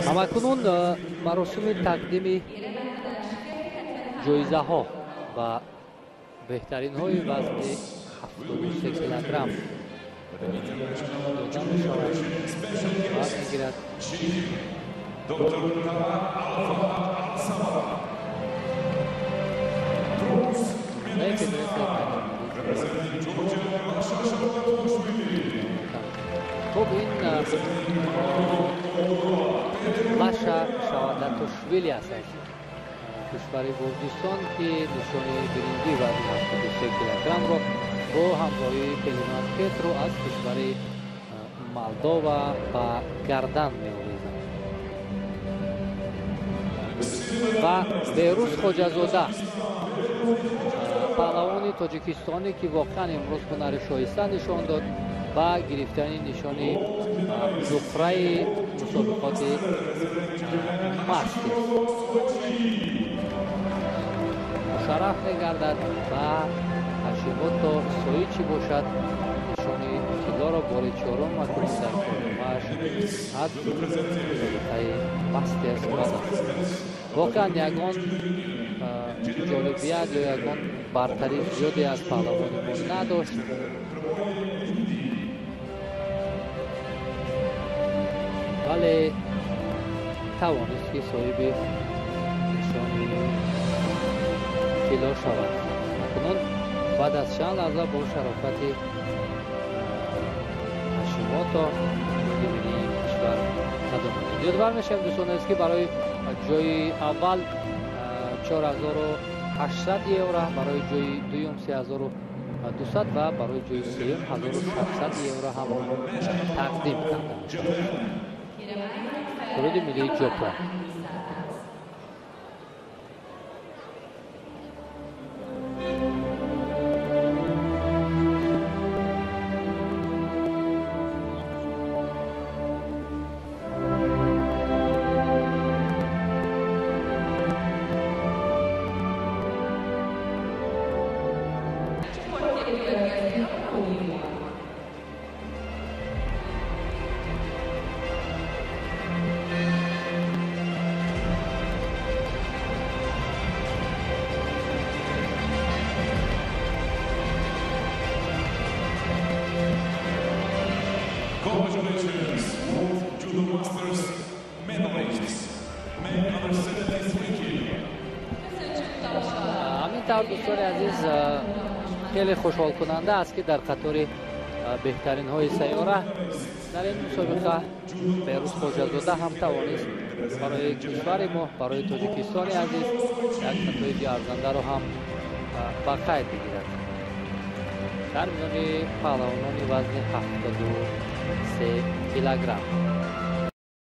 همکنون مراسم تقدیم جایزه ها و بهترین های وزن 73 کیلوگرم داده می شود و میگیرد خب این ماشا شوادتوشویلی است از کشور گرجستان که نشان برنجی وزن 73 کیلوگرم را با همراهی پلیمان پترو از کشور مالدووا و گردن می‌آویزد. و بهروز خوجازاده پهلوان تاجیکستانی که واقعا امروز هنر شایسته نشان داد و گرفتن نشان ظفره مسابقات ماستر مشرف می‌گردد و هاشیموتو سویچی باشد نشان طلا را بار چهارم مکنون در کارنامه‌اش از مسابقه ماسترز دارد. واقعا یگان جالبیت یا یگان برتری زیادی از پهلوانمان نداشت. ولی توانست که صاحب نشان طلا شود. اکنون بعد از چند لحظه با شرافت هاشیموتو ملی کشور ادامه یادآور میشم دوستان است که برای جای اول 4800 یورو، برای جای دوم 3200 و برای جای سوم 1600 یورو هم تقدیم کرده. ورود ملی ژاپن Congratulations, World Judo Masters medalists, men under 73 kg. همینطور دوستان عزیز خیلی خوشحال کننده است که در قطار بهترین های سیاره در این مسابقه بهروز خوجازاده هم توانست برای کشور ما، برای تاجیکستان عزیز یک نتایج ارزنده را هم با قید بگیرد. در میان پهلوانان وزن 73 کیلوگرم